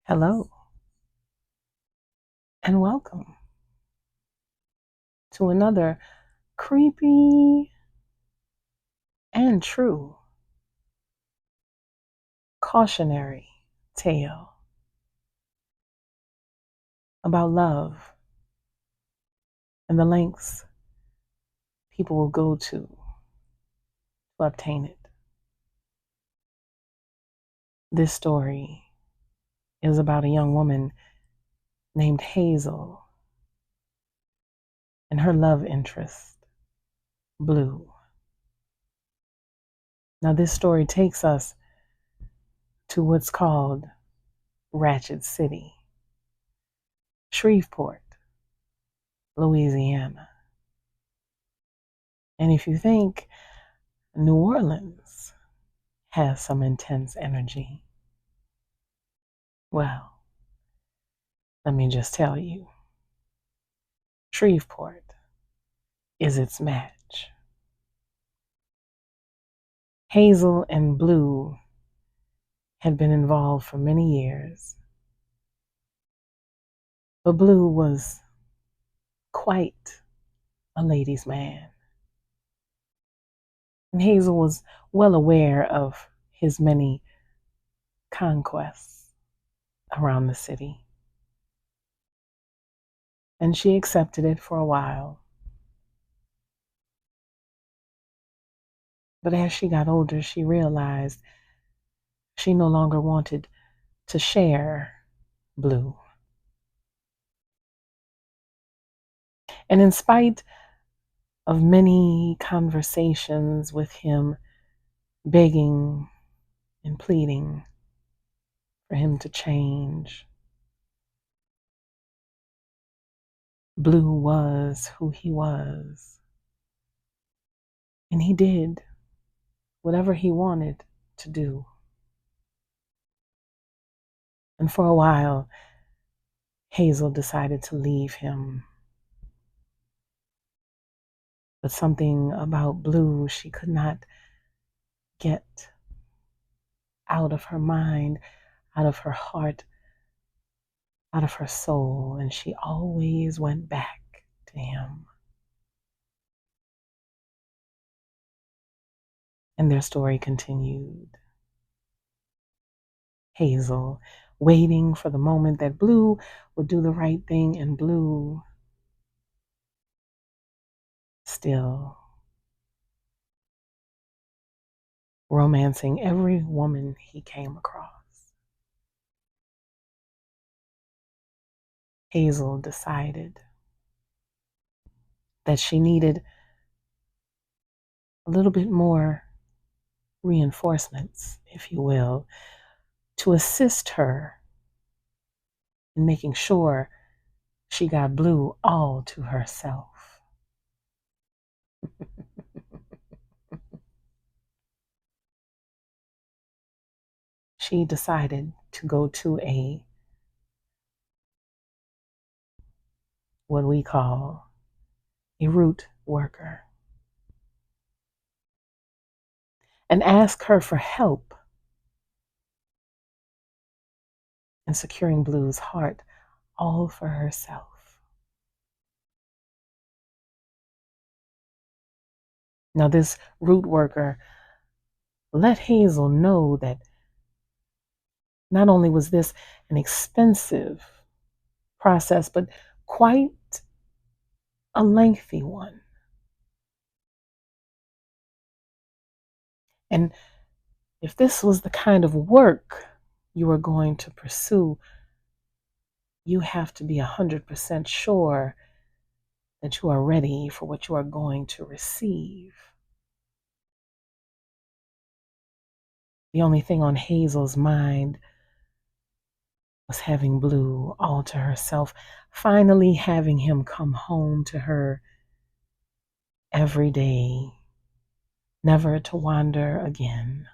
Hello and welcome to another creepy and true cautionary tale about love and the lengths people will go to obtain it. This story is about a young woman named Hazel and her love interest, Blue. Now, this story takes us to what's called Ratchet City, Shreveport, Louisiana. And if you think New Orleans has some intense energy, well, let me just tell you, Shreveport is its match. Hazel and Blue had been involved for many years, but Blue was quite a ladies' man. And Hazel was well aware of his many conquests around the city. And she accepted it for a while. But as she got older, she realized she no longer wanted to share Blue. And in spite of many conversations with him, begging and pleading for him to change, Blue was who he was. And he did whatever he wanted to do. And for a while, Hazel decided to leave him. But something about Blue she could not get out of her mind, out of her heart, out of her soul, and she always went back to him. And their story continued. Hazel waiting for the moment that Blue would do the right thing, and Blue still romancing every woman he came across. Hazel decided that she needed a little bit more reinforcements, if you will, to assist her in making sure she got Blue all to herself. She decided to go to what we call a root worker and ask her for help in securing Blue's heart all for herself. Now, this root worker let Hazel know that not only was this an expensive process, but quite a lengthy one. And if this was the kind of work you were going to pursue, you have to be 100% sure that you are ready for what you are going to receive. The only thing on Hazel's mind was having Blue all to herself, finally having him come home to her every day, never to wander again.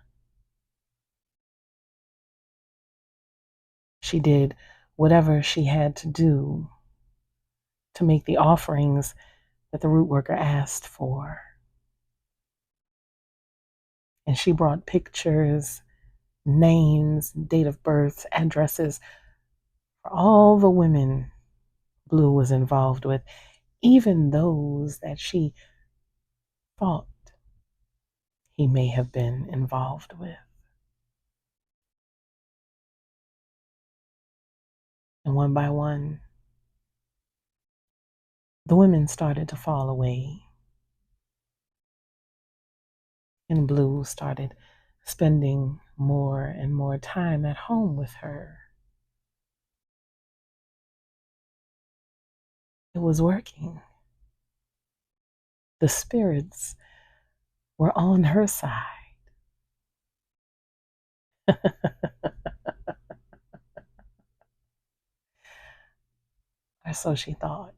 She did whatever she had to do to make the offerings that the root worker asked for. And she brought pictures, names, date of births, addresses For all the women Blue was involved with, even those that she thought he may have been involved with. And one by one, the women started to fall away, and Blue started spending more and more time at home with her. It was working. The spirits were on her side. Or so she thought.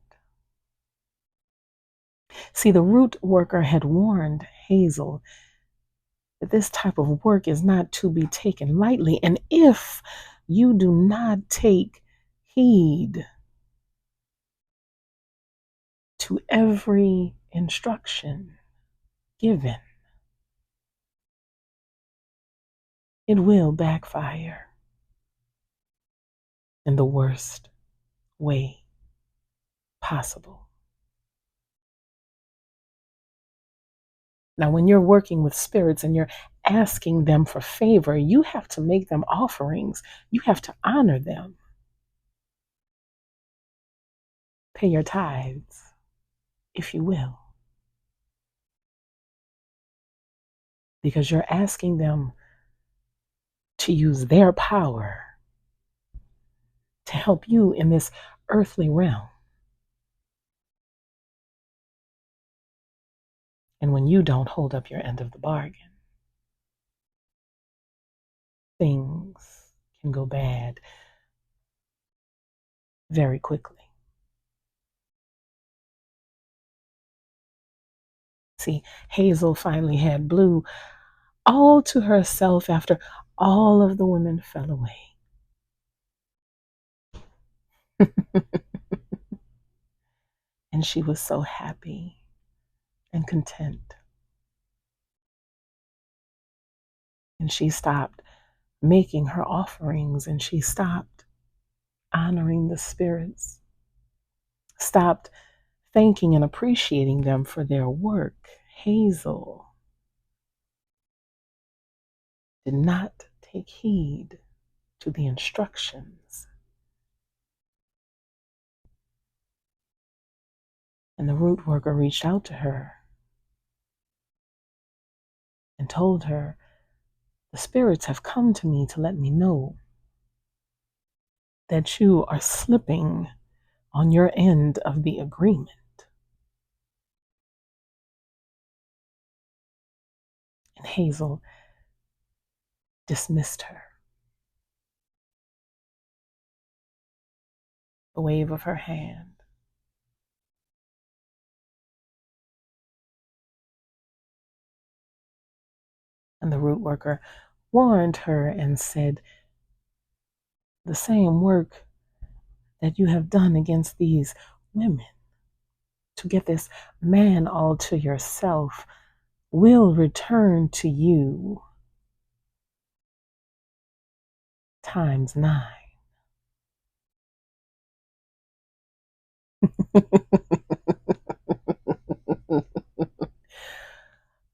See, the root worker had warned Hazel that this type of work is not to be taken lightly. And if you do not take heed to every instruction given, it will backfire in the worst way possible. Now, when you're working with spirits and you're asking them for favor, you have to make them offerings. You have to honor them. Pay your tithes, if you will, because you're asking them to use their power to help you in this earthly realm. And when you don't hold up your end of the bargain, things can go bad very quickly. See, Hazel finally had Blue all to herself after all of the women fell away. And she was so happy and content. And she stopped making her offerings, and she stopped honoring the spirits, stopped thanking and appreciating them for their work. Hazel did not take heed to the instructions. And the root worker reached out to her and told her, "The spirits have come to me to let me know that you are slipping on your end of the agreement." And Hazel dismissed her. A wave of her hand. And the root worker warned her and said, "The same work that you have done against these women to get this man all to yourself will return to you times 9."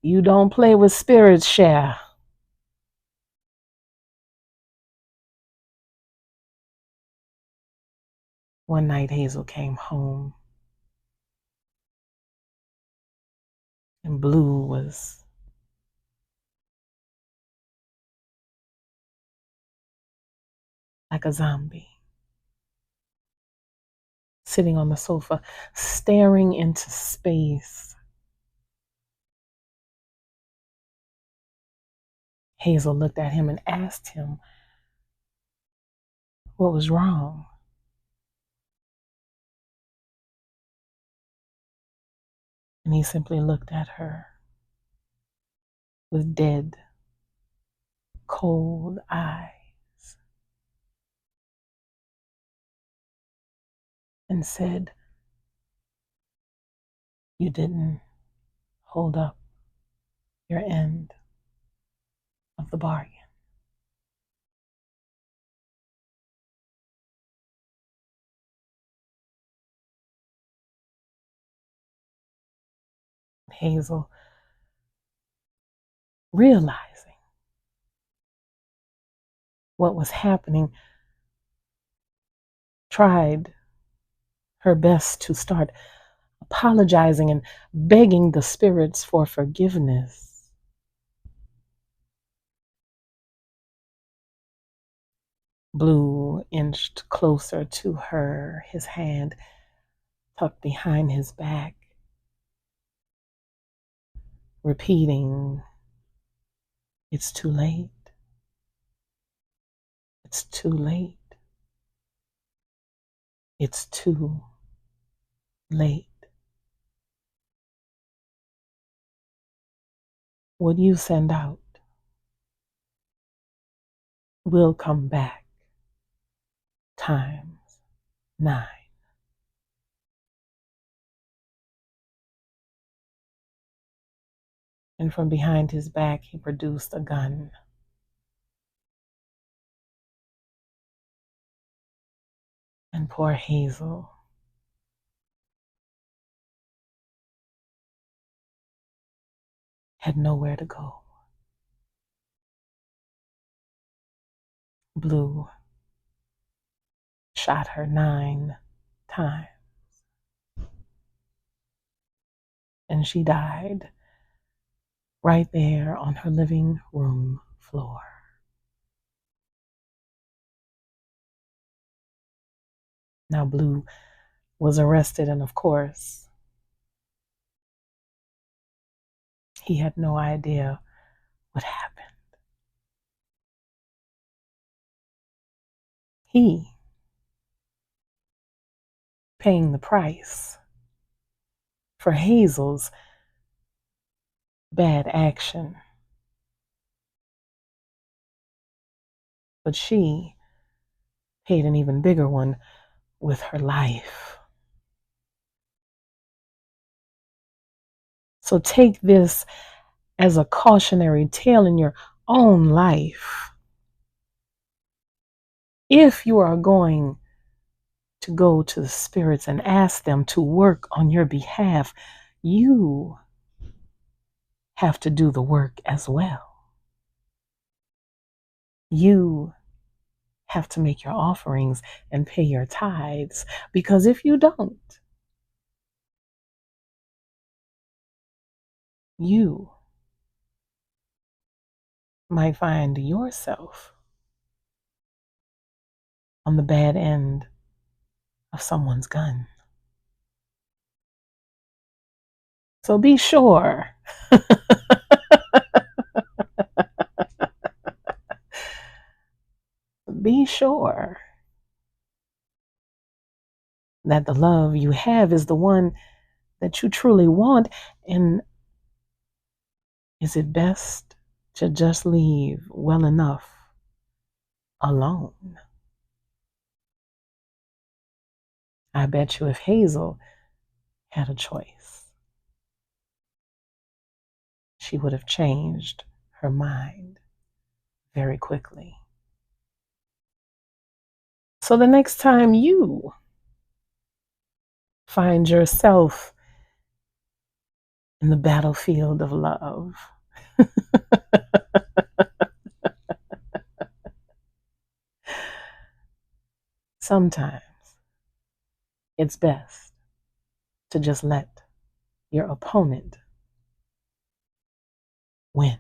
You don't play with spirits, Cher. One night Hazel came home and Blue was like a zombie, sitting on the sofa, staring into space. Hazel looked at him and asked him what was wrong. And he simply looked at her with dead, cold eyes and said, "You didn't hold up your end of the bargain." Hazel, realizing what was happening, tried her best to start apologizing and begging the spirits for forgiveness. Blue inched closer to her, his hand tucked behind his back, repeating, "It's too late. It's too late. It's too late. What you send out will come back times 9. And from behind his back, he produced a gun. And poor Hazel had nowhere to go. Blue shot her 9 times, and she died right there on her living room floor. Now, Blue was arrested, and of course, he had no idea what happened. He paying the price for Hazel's bad action. But she paid an even bigger one with her life. So take this as a cautionary tale in your own life. If you are going to go to the spirits and ask them to work on your behalf, you have to do the work as well. You have to make your offerings and pay your tithes, because if you don't, you might find yourself on the bad end of someone's gun. So be sure be sure that the love you have is the one that you truly want. And is it best to just leave well enough alone? I bet you if Hazel had a choice, she would have changed her mind very quickly. So the next time you find yourself in the battlefield of love, sometimes it's best to just let your opponent win.